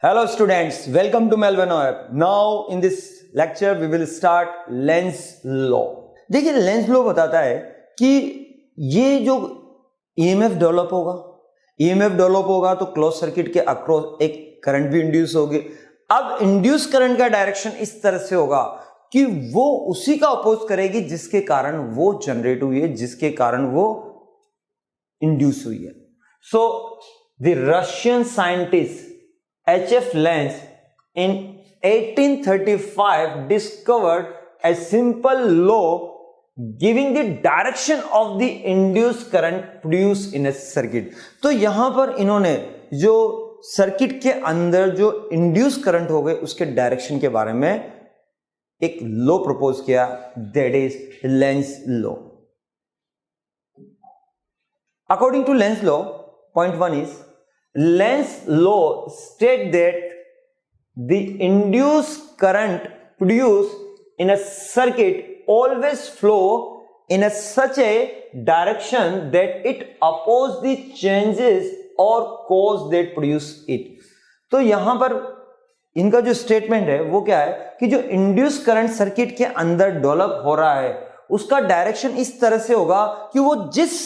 Hello students, welcome to Melvano app. Now in this lecture we will start Lenz law. देखिए Lenz law बताता है कि ये जो EMF डेवलप होगा तो क्लोज सर्किट के अक्रॉस एक करंट भी इंड्यूस होगी। अब इंड्यूस करंट का डायरेक्शन इस तरह से होगा कि वो उसी का अपोज करेगी जिसके कारण वो जनरेट हुई है, जिसके कारण वो इंड्यूस हुई है। So the Russian scientist H.F. Lenz in 1835 discovered a simple law giving the direction of the induced current produced in a circuit। तो यहां पर इन्होंने जो सर्किट के अंदर जो इंड्यूस करंट हो गए उसके डायरेक्शन के बारे में एक लॉ प्रपोज किया, that is Lenz law. According to Lenz law, point 1 is Lenz law states that the induced current produced in a circuit always flow in such a direction that it opposes the changes or cause that produce it। तो यहां पर इनका जो statement है वो क्या है कि जो इंड्यूस करंट सर्किट के अंदर डेवलप हो रहा है उसका डायरेक्शन इस तरह से होगा कि वो जिस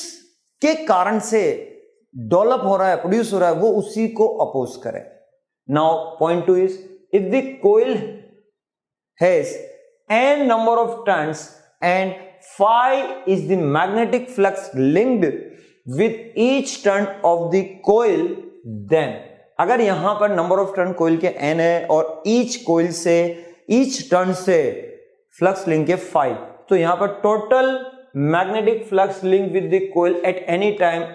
के कारण से डेवलप हो रहा है, प्रोड्यूस हो रहा है, वो उसी को अपोज करे। Now point 2 is if the coil has n number of turns and phi is the magnetic flux linked with each turn of the coil, then अगर यहां पर नंबर ऑफ टर्न कोइल के n है और each turn से flux link है phi, तो यहां पर total magnetic flux link with the coil at any time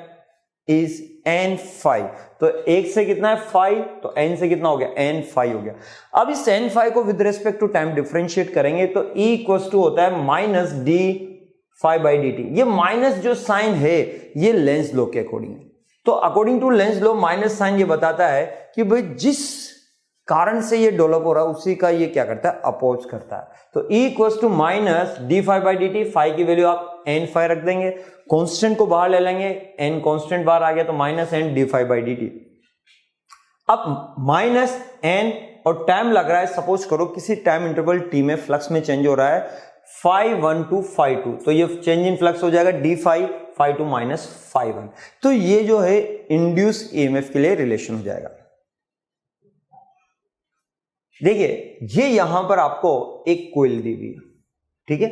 is n phi। तो एक से कितना है phi, तो n से कितना हो गया n phi हो गया। अब इस n phi को with respect to time differentiate करेंगे तो E इक्वल्स टू होता है minus d phi by dt। ये माइनस जो साइन है ये लेंज लॉ के अकॉर्डिंग है। तो according to Lenz law minus sign ये बताता है कि भाई जिस कारण से ये डेवलप हो रहा है उसी का ये क्या करता है, अपोज करता है। तो E equals to minus d phi by dt, phi की वैल्यू आप n phi रख देंगे, कांस्टेंट को बाहर ले लेंगे, n कांस्टेंट बाहर आ गया तो minus n D phi by dt। अब माइनस n और टाइम लग रहा है, सपोज करो किसी टाइम इंटरवल t में फ्लक्स में चेंज हो रहा है phi1 टू phi2, तो ये चेंज इन फ्लक्स हो जाएगा डी phi2 माइनस phi1। तो ये जो है इंड्यूस ईएमएफ के लिए रिलेशन हो जाएगा। देखिए ये यहां पर आपको एक कोइल दी हुई है, ठीक है।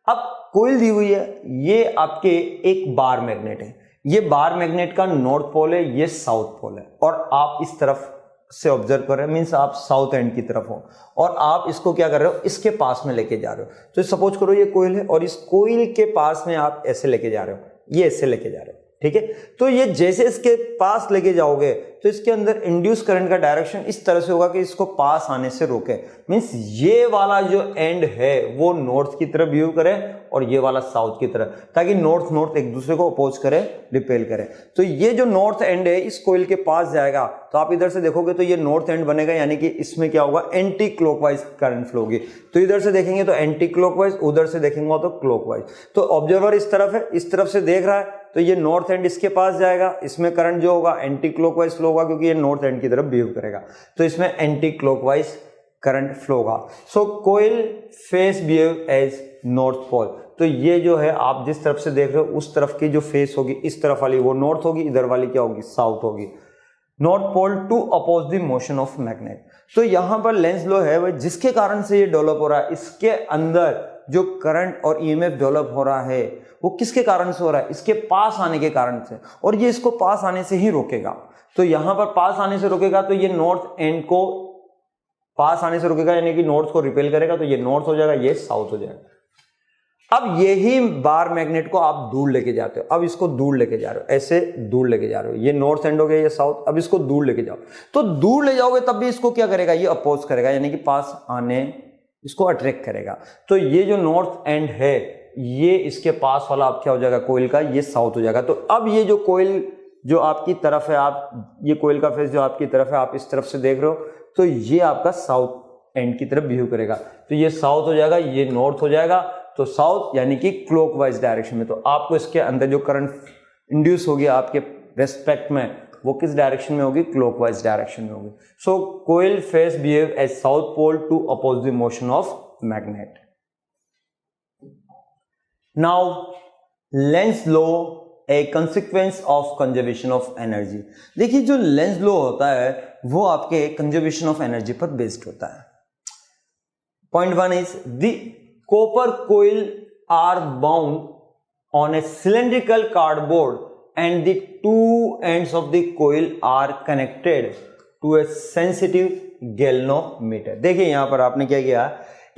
अब कोइल दी हुई है, ये आपके एक बार मैग्नेट है, ये बार मैग्नेट का नॉर्थ पोल है, ये साउथ पोल है, और आप इस तरफ से ऑब्जर्व कर रहे हैं, मींस आप साउथ एंड की तरफ हो और आप इसको क्या कर रहे हो, इसके पास में लेके जा रहे हो। तो सपोज करो ये कोइल है और इस कोइल के पास में आप ऐसे लेके जा रहे हो, ये ऐसे लेके जा रहे हो, ठीक है। तो ये जैसे इसके पास लेके जाओगे तो इसके अंदर इंड्यूस करंट का डायरेक्शन इस तरह से होगा कि इसको पास आने से रोके, मींस ये वाला जो एंड है वो नॉर्थ की तरफ व्यू करे और ये वाला साउथ की तरफ, ताकि नॉर्थ एक दूसरे को अपोज करे, रिपेल करे। तो ये जो नॉर्थ एंड है इस कोइल के पास जाएगा, तो आप इधर से देखोगे तो ये नॉर्थ एंड बनेगा, यानी कि इसमें क्या होगा, एंटी क्लॉकवाइज करंट फ्लो होगी। तो इधर से देखेंगे तो एंटी क्लॉकवाइज, उधर से देखेंगे तो क्लॉकवाइज। तो ऑब्जर्वर इस तरफ है, इस तरफ से देख रहा है, तो ये नॉर्थ एंड इसके पास जाएगा, इसमें करंट जो होगा एंटी क्लॉकवाइज फ्लो होगा क्योंकि ये नॉर्थ एंड की तरफ बिहेव करेगा, तो इसमें एंटी क्लॉकवाइज करंट फ्लो होगा। So coil face behave as north pole. तो ये जो है आप जिस तरफ से देख रहे हो उस तरफ की जो फेस होगी, इस तरफ वाली वो नॉर्थ होगी, इधर वाली क्या होगी, साउथ होगी। North pole to oppose the motion of magnet. तो यहां पर लेंज लॉ है वह जिसके कारण से ये डेवलप हो रहा है, इसके अंदर जो करंट और ईएमएफ डेवलप हो रहा है वो किसके कारण से हो रहा है, इसके पास आने के कारण से, और ये इसको पास आने से ही रोकेगा। तो यहां पर पास आने से रोकेगा तो ये नॉर्थ एंड को पास आने से रोकेगा, यानी कि नॉर्थ को रिपेल करेगा, तो ये नॉर्थ हो जाएगा, ये साउथ हो जाएगा। अब यही बार मैग्नेट को आप दूर लेके जाते हो, अब इसको दूर लेके जा रहे हो, ऐसे दूर लेके जा रहे हो, ये नॉर्थ एंड हो गया, ये साउथ, अब इसको दूर लेके जाओ। तो दूर ले जाओगे तब भी इसको क्या करेगा, ये अपोज करेगा, यानी कि पास आने इसको अट्रैक्ट करेगा। तो ये जो नॉर्थ एंड है ये इसके पास वाला आप क्या हो जाएगा, कोइल का, ये साउथ हो जाएगा। तो अब ये जो कोइल जो आपकी तरफ है, आप ये कोइल का फेस जो आपकी तरफ है, आप इस तरफ से देख रहे हो, तो ये आपका साउथ एंड की तरफ बिहेव करेगा, तो ये साउथ हो जाएगा, ये नॉर्थ हो जाएगा। तो साउथ यानी कि क्लॉकवाइज डायरेक्शन में। तो आपको इसके अंदर जो करंट इंड्यूस हो गया आपके रेस्पेक्ट में वो किस डायरेक्शन में होगी, क्लॉकवाइज डायरेक्शन में होगी। So coil face behave as south pole to oppose the motion of magnet. Now Lenz law a consequence of conservation of energy. देखिए जो लेंज लॉ होता है वो आपके कंजर्वेशन ऑफ एनर्जी पर बेस्ड होता है। Point 1 is the copper coil are bound on a cylindrical cardboard and the two ends of the coil are connected to a sensitive galvanometer। देखिए यहां पर आपने क्या किया,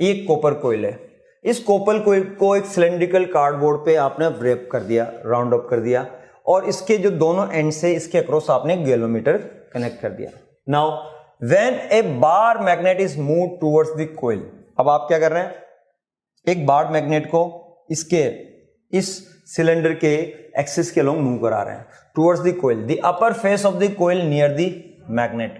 ये कॉपर कोइल है, इस कॉपर कोइल को एक सिलेंड्रिकल कार्डबोर्ड पे आपने रैप कर दिया, राउंड अप कर दिया, और इसके जो दोनों एंड से इसके अक्रॉस आपने गैल्वेनोमीटर कनेक्ट कर दिया। Now when a bar magnet is move towards the coil, अब आप क्या कर रहे हैं, एक बार मैग्नेट को इसके इस सिलेंडर के एक्सिस के अलोंग मूव करा रहे हैं towards the coil. The upper face of the coil near the magnet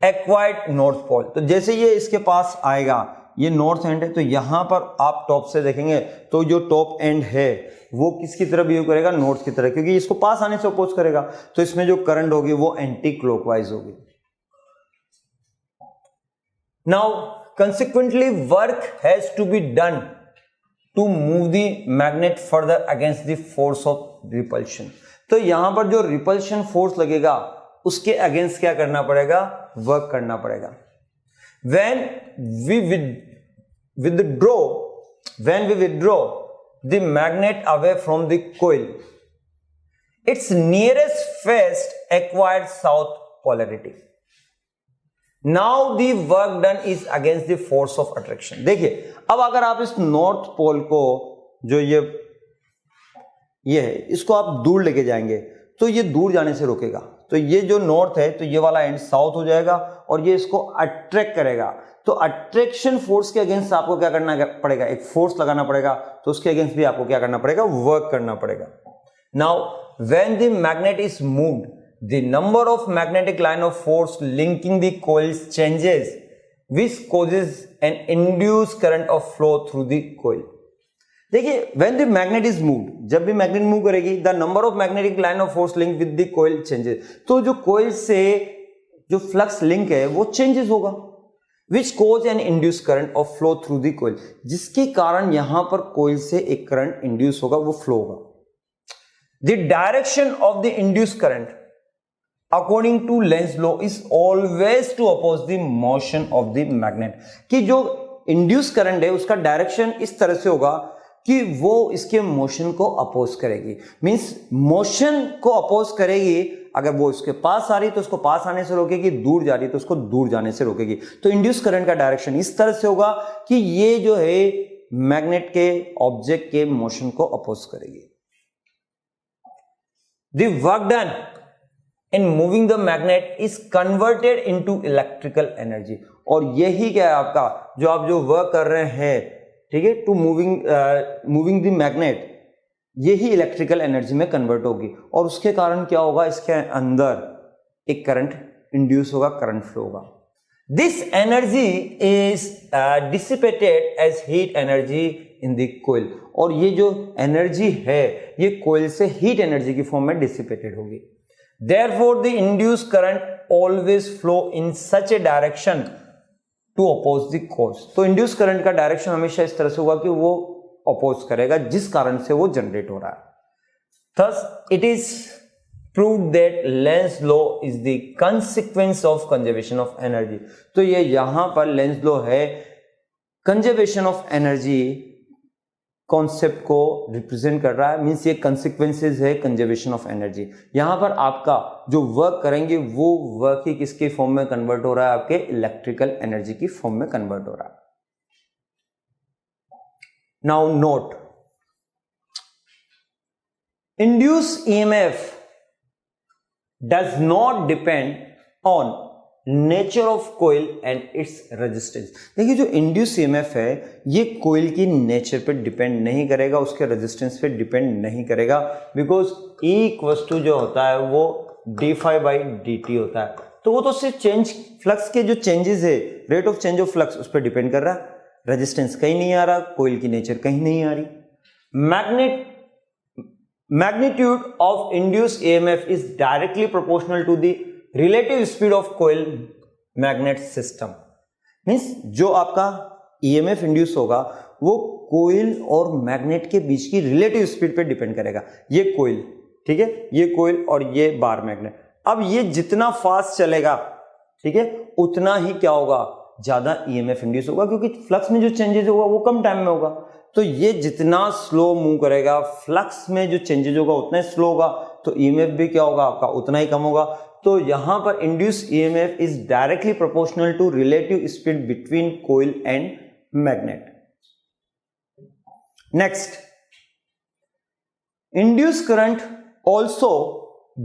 acquired north pole. तो जैसे ये इसके पास आएगा, ये नॉर्थ एंड है, तो यहां पर आप टॉप से देखेंगे तो जो टॉप एंड है वो किसकी तरफ बिहेव करेगा, नॉर्थ की तरफ, क्योंकि इसको पास आने से अपोज करेगा, तो इसमें जो करंट होगी वो एंटी क्लॉकवाइज होगी। Now consequently work has to be done to move the magnet further against the force of repulsion. तो यहां पर जो रिपल्शन फोर्स लगेगा उसके अगेंस्ट क्या करना पड़ेगा, वर्क करना पड़ेगा। when we withdraw the magnet away from the coil, its nearest face acquired south polarity. Now the work done is against the force of attraction। देखिए अब अगर आप इस नॉर्थ पोल को, जो ये है, इसको आप दूर लेके जाएंगे तो ये दूर जाने से रोकेगा, तो ये जो नॉर्थ है तो ये वाला एंड साउथ हो जाएगा और ये इसको अट्रैक्ट करेगा। तो अट्रैक्शन फोर्स के अगेंस्ट आपको क्या करना पड़ेगा, एक फोर्स लगाना पड़ेगा, तो उसके अगेंस्ट भी आपको क्या करना पड़ेगा, वर्क करना पड़ेगा। Now when the magnet is moved, the number of magnetic line of force linking the coils changes, which causes an induced current of flow through the coil। देखिए when the magnet is moved, जब भी magnet move करेगी, the number of magnetic line of force linked with the coil changes, तो जो कोयल से जो flux link है वो चेंजेस होगा, which cause an induced current of flow through the coil, जिसके कारण यहां पर कोयल से एक करंट इंड्यूस होगा, वो फ्लो होगा। The direction of the induced current according to Lenz law is always to oppose the motion of the magnet। कि जो इंड्यूस करंट है उसका डायरेक्शन इस तरह से होगा कि वो इसके मोशन को अपोज करेगी, मींस मोशन को अपोज करेगी। अगर वो इसके पास आ रही तो उसको पास आने से रोकेगी, दूर जा रही तो उसको दूर जाने से रोकेगी। तो इंड्यूस करंट का डायरेक्शन इस तरह से होगा कि ये जो है मैग्नेट के ऑब्जेक्ट के मोशन को अपोज करेगी। The work done in moving the magnet is converted into electrical energy। और यही क्या है आपका, जो आप जो वर्क कर रहे हैं, ठीक है, टू मूविंग द मैग्नेट, यही इलेक्ट्रिकल एनर्जी में कन्वर्ट होगी, और उसके कारण क्या होगा, इसके अंदर एक करंट इंड्यूस होगा, करंट फ्लो होगा। This energy is dissipated as heat energy in the coil. और ये जो एनर्जी है ये कोइल से हीट एनर्जी की फॉर्म में डिसिपेटेड होगी। Therefore, the induced current always flow in such a direction to oppose the cause। तो induced current का डायरेक्शन हमेशा इस तरह से होगा कि वो अपोज करेगा जिस कारण से वो जनरेट हो रहा है। Thus, it is proved that Lenz law is the consequence of conservation of energy। तो ये यहां पर Lenz law है, कंजर्वेशन ऑफ एनर्जी कॉन्सेप्ट को रिप्रेजेंट कर रहा है, मींस ये कंसिक्वेंसेस है कंजर्वेशन ऑफ एनर्जी। यहां पर आपका जो वर्क करेंगे वो वर्क ही किसके फॉर्म में कन्वर्ट हो रहा है, आपके इलेक्ट्रिकल एनर्जी की फॉर्म में कन्वर्ट हो रहा है। Now note, induced EMF does not depend on nature of coil and its resistance. देखिए जो इंड्यूस ईएमएफ है ये कोइल की नेचर पे डिपेंड नहीं करेगा, उसके रेजिस्टेंस पे डिपेंड नहीं करेगा, बिकॉज E इक्वल्स टू जो होता है वो d∅dt होता है। तो वो तो सिर्फ चेंज फ्लक्स के जो चेंजेस है, rate of change of flux, उस पर डिपेंड कर रहा है। रेजिस्टेंस कहीं नहीं आ रहा, कोइल की नेचर कहीं नहीं आ रही। Magnet magnitude of induced EMF is directly proportional to the relative speed of coil magnet system. Means जो आपका EMF इंड्यूस होगा वो कोयल और मैग्नेट के बीच की रिलेटिव स्पीड पे डिपेंड करेगा. ये कोयल, ठीक है, ये कोयल और ये बार मैग्नेट. अब ये जितना फास्ट चलेगा, ठीक है, उतना ही क्या होगा, ज्यादा EMF इंड्यूस होगा, क्योंकि फ्लक्स में जो चेंजेस होगा वो कम टाइम में होगा. तो ये जितना स्लो मूव करेगा, फ्लक्स में जो चेंजेस होगा उतना ही स्लो होगा, तो EMF भी क्या होगा आपका, उतना ही कम होगा. तो यहां पर induced EMF is directly proportional to relative speed between coil and magnet. Next, induced current also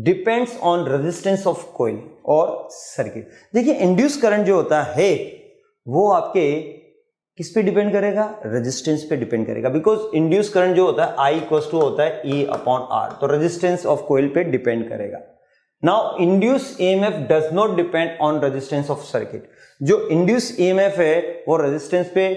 depends on resistance of coil और सर्किट. देखिए इंड्यूस्ड करंट जो होता है वो आपके किस पे डिपेंड करेगा, रेजिस्टेंस पे डिपेंड करेगा. बिकॉज इंड्यूस्ड करंट जो होता है I इक्वल टू होता है E/R, तो रेजिस्टेंस ऑफ कोयल पे डिपेंड करेगा. Now induced EMF does not depend on resistance of circuit. जो इंड्यूस्ड EMF है वो रेजिस्टेंस पे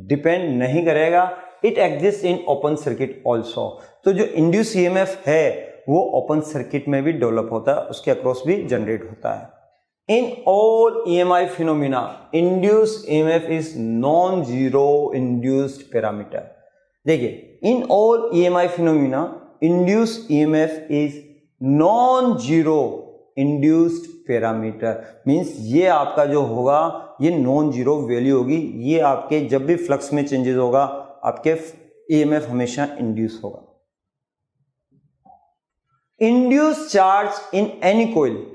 डिपेंड नहीं करेगा. It exist in open circuit also. तो जो इंड्यूस्ड EMF है वो ओपन सर्किट में भी डेवलप होता है, उसके अक्रॉस भी जनरेट होता है. In all EMI phenomena, induced EMF is non-zero induced parameter. देखिए, in all EMI phenomena, induced EMF is non-zero induced parameter. Means ये आपका जो होगा ये non-zero वैल्यू होगी. ये आपके जब भी फ्लक्स में चेंजेस होगा आपके EMF हमेशा इंड्यूस होगा. Induced charge in any coil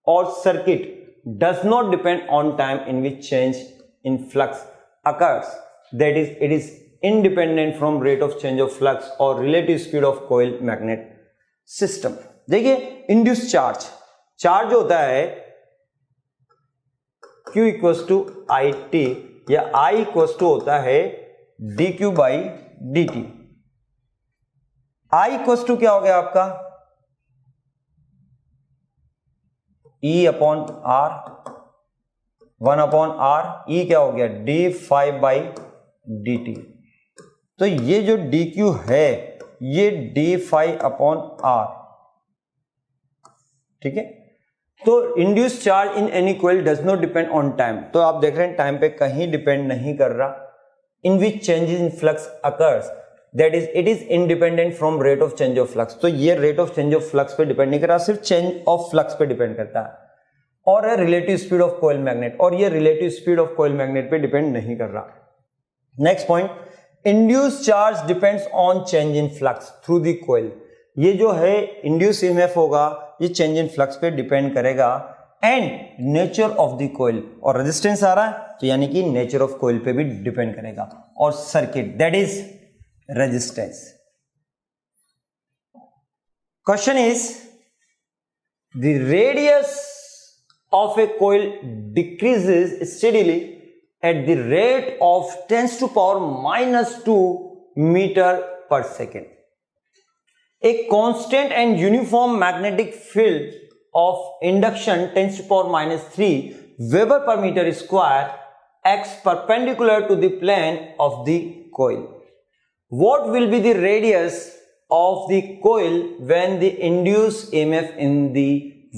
or circuit does not depend on time in which change in flux occurs. That is, it is independent from rate of change of flux or relative speed of coil magnet system. देखिए induced charge होता है Q equals to IT या I equals to होता है dQ by dt. I equals to क्या हो गया आपका E/R, 1/R, E क्या हो गया d∅ by dt. तो ये जो dq है ये d∅/R, ठीक है. तो induced charge in any coil does not depend on time. तो आप देख रहे हैं टाइम पे कहीं डिपेंड नहीं कर रहा. In which changes in flux occurs, that is it is independent from rate of change of flux. तो ये rate of change of flux पे डिपेंड नहीं कर रहा, सिर्फ चेंज ऑफ फ्लक्स पे डिपेंड करता है. और है relative speed of coil magnet, और ये relative speed of coil magnet पे डिपेंड नहीं कर रहा. Next point, induced charge depends on change in flux through the कोयल. ये जो है इंड्यूस्ड EMF होगा ये चेंज इन फ्लक्स पे डिपेंड करेगा. एंड नेचर ऑफ द कोयल, और रेजिस्टेंस आ रहा है तो यानी कि नेचर ऑफ कोयल पे भी डिपेंड करेगा. और circuit, that is resistance. Question is, the radius of a coil decreases steadily at the rate of 10 to power minus 2 meter per second. A constant and uniform magnetic field of induction 10 to power minus 3 Weber per meter square acts perpendicular to the plane of the coil. What will be the radius of the coil when the induced EMF in the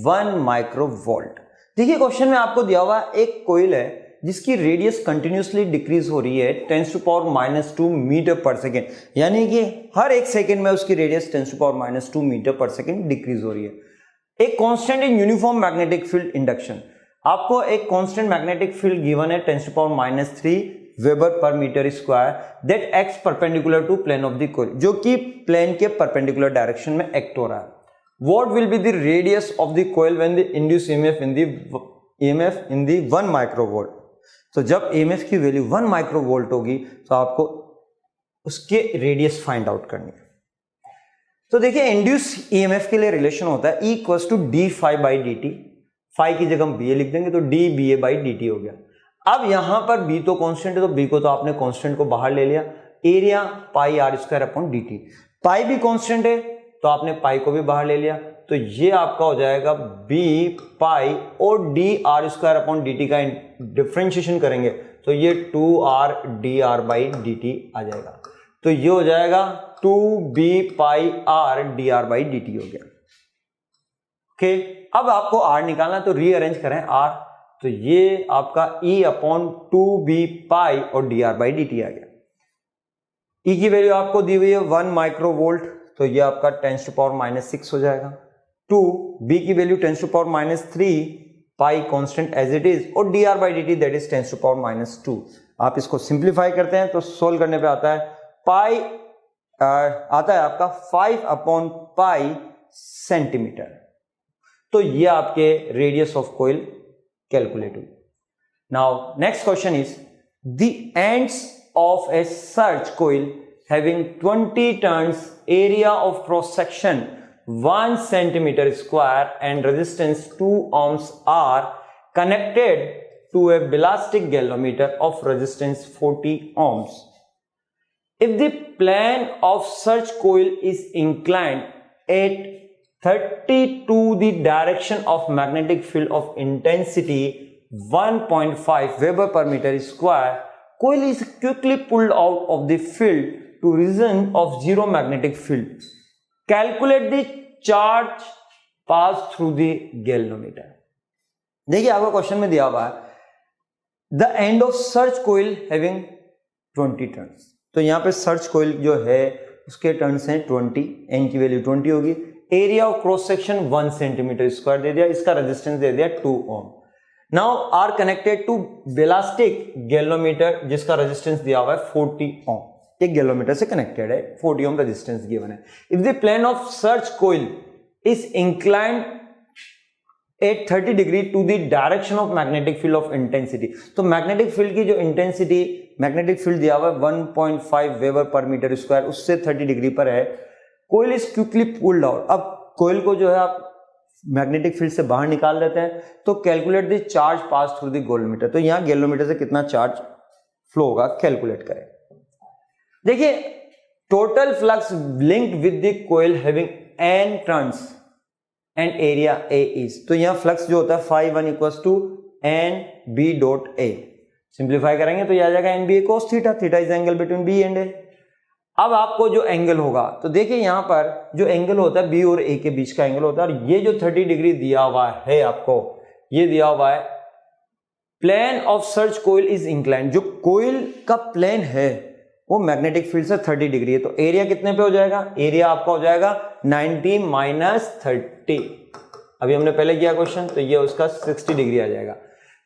1 microvolt? देखिए question में आपको दिया हुआ एक कोयल है जिसकी radius continuously decrease हो रही है 10 to power minus 2 मीटर पर सेकेंड. यानी कि हर एक सेकेंड में उसकी radius 10 to power minus 2 metre पर सेकेंड डिक्रीज हो रही है. एक constant and uniform magnetic field induction, आपको एक कांस्टेंट मैग्नेटिक फील्ड गिवन है 10 to power minus 3 वेबर पर metre square that acts perpendicular to plane of the coil, जो कि प्लेन के परपेंडिकुलर डायरेक्शन में एक्ट हो रहा है. What will be the radius of the coil when the induced EMF in the 1 microvolt. तो जब EMF की वैल्यू 1 माइक्रोवोल्ट होगी तो आपको उसके रेडियस फाइंड आउट करनी है. तो देखिए इंड्यूस्ड EMF के लिए रिलेशन होता है E equals to d∅ by dt. Phi की जगह हम BA लिख देंगे तो dBA by dt हो गया. अब यहां पर B तो कांस्टेंट है तो B को तो आपने कांस्टेंट को बाहर ले लिया. Area pi r²/dt. पाई भी कांस्टेंट है तो आपने पाई को भी बाहर ले लिया. तो ये आपका हो जाएगा B पाई और dr²/dt का डिफरेंशिएशन करेंगे तो ये 2r dr/dt आ जाएगा. तो ये हो जाएगा 2b pi r dr by dt हो गया। ओके, अब आपको r निकालना, तो रीअरेंज करें r, तो ये आपका e अपॉन 2b पाई और dr बाई dt आ गया। e की वैल्यू आपको दी हुई है 1 माइक्रोवोल्ट, तो ये आपका 10⁻⁻⁶ हो जाएगा। 2 b की वैल्यू 10⁻⁻3 pi constant as it is, और dr by dt that is 10⁻⁻2। आप इसको सिंप्लीफाई करते हैं तो सोल्व करने पे आता है पाई आता है आपका 5 अपॉन पाई सेंटीमीटर। तो ये आपके रेडियस ऑफ कोइल कैलकुलेट हुई। Now next question is the ends of a search coil having 20 turns, area of cross section 1 centimeter square and resistance 2 ohms are connected to a ballistic galvanometer of resistance 40 ohms. If the plane of such coil is inclined at 30 to the direction of magnetic field of intensity 1.5 Weber per meter square, coil is quickly pulled out of the field to region of zero magnetic field. Calculate the charge passed through the galvanometer. देखिए आपको question में दिया हुआ है the end of search coil having 20 turns. तो यहां पे search coil जो है उसके टर्न्स हैं 20, एन की वैल्यू 20 होगी, area of cross section 1 centimetre square दे दिया, इसका रेजिस्टेंस दे दिया 2 ohm. Now are connected to ballistic galvanometer जिसका रेजिस्टेंस दिया हुआ है 40 ओम, एक गैल्वेनोमीटर से कनेक्टेड है, 40 ओम रेजिस्टेंस गिवन है। If the plane of search coil is inclined at 30 degree to the direction of magnetic field of intensity, तो magnetic field की जो इंटेंसिटी मैग्नेटिक फील्ड दिया हुआ है 1.5 वेबर पर मीटर स्क्वायर, उससे 30 डिग्री पर है। Coil is quickly pulled out, अब कोइल को जो है आप मैग्नेटिक फील्ड से बाहर निकाल देते हैं, तो calculate the charge pass through the galvanometer, तो यहां गैल्वेनोमीटर से कितना चार्ज फ्लो होगा कैलकुलेट करें। देखिए total flux linked with the coil having n turns and area A is, तो यहां फ्लक्स जो होता है phi1 equals to NB dot A, simplify करेंगे तो यह आ जाएगा NBA cos theta, theta is angle between B and A। अब आपको जो एंगल होगा, तो देखिए यहां पर जो एंगल होता है B और A के बीच का एंगल होता है, और ये जो 30 डिग्री दिया हुआ है आपको, ये दिया हुआ है plane of search coil is inclined, जो कोइल का प्लेन है वो मैग्नेटिक फील्ड से 30 डिग्री है, तो एरिया कितने पे हो जाएगा, एरिया आपका हो जाएगा 90 माइनस 30, अभी हमने पहले किया क्वेश्चन, तो ये उसका 60 डिग्री आ जाएगा,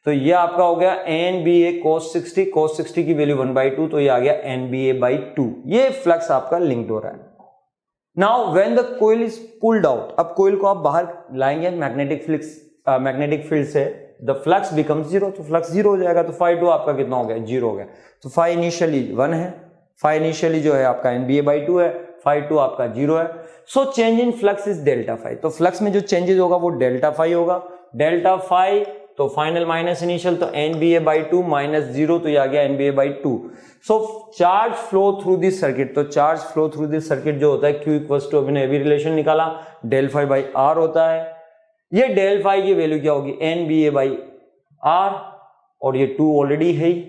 तो ये आपका हो गया NBA cos 60, cos 60 की वैल्यू 1/2, तो ये आ गया NBA/2, ये फ्लक्स आपका लिंक्ड हो रहा है। Now when the coil is pulled out, अब कोइल को आप बाहर लाएंगे मैग्नेटिक फील्ड से, द फ्लक्स बिकम्स 0, तो फ्लक्स 0 हो जाएगा, तो phi2 आपका कितना हो गया, 0 हो गया, तो phi इनिशियली 1 है, phi इनिशियली जो है आपका NBA/2 है, phi2 आपका 0 है, so change in flux is delta phi, तो फ्लक्स में जो चेंजेस होगा वो डेल्टा फाई होगा, डेल्टा फाई तो फाइनल माइनस इनिशियल, तो NBA/2 माइनस 0, तो ये आ गया NBA/2। So charge flow through this circuit, तो charge flow through this circuit जो होता है Q इक्वल्स टू, अभी अभी रिलेशन निकाला, डेल फाई बाई आर होता है, ये डेल फाई की वैल्यू क्या होगी NBA/r, और ये 2 ऑलरेडी है ही,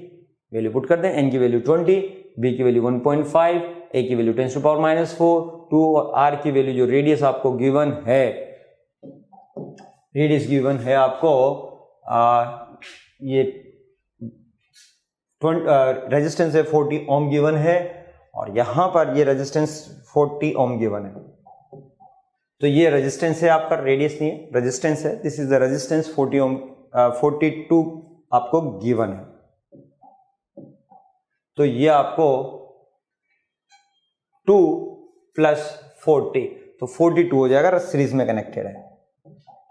वैल्यू पुट करते हैं, n की वैल्यू 20, b की वैल्यू 1.5, a की वैल्यू 10⁻⁻4, 2 और r की वैल्यू जो रेडियस आपको गिवन है, रेडियस गिवन है आपको ये रेजिस्टेंस है 40 ओम गिवन है, और यहां पर ये रेजिस्टेंस 40 ओम गिवन है, तो ये रेजिस्टेंस है आपका, रेडियस नहीं है, रेजिस्टेंस है, दिस इज द रेजिस्टेंस 40 ओम 42 आपको गिवन है, तो ये आपको 2 प्लस 40, तो 42 हो जाएगा, सीरीज में कनेक्टेड है,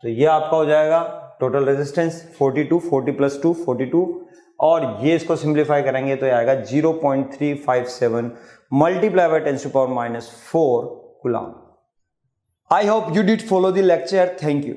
तो ये आपका हो जाएगा टोटल रेजिस्टेंस 42, 40 प्लस 2 42, और ये इसको सिंप्लीफाई करेंगे तो ये आएगा 0.357 multiply by 10⁻⁴ coulomb. I hope you did follow the lecture. Thank you.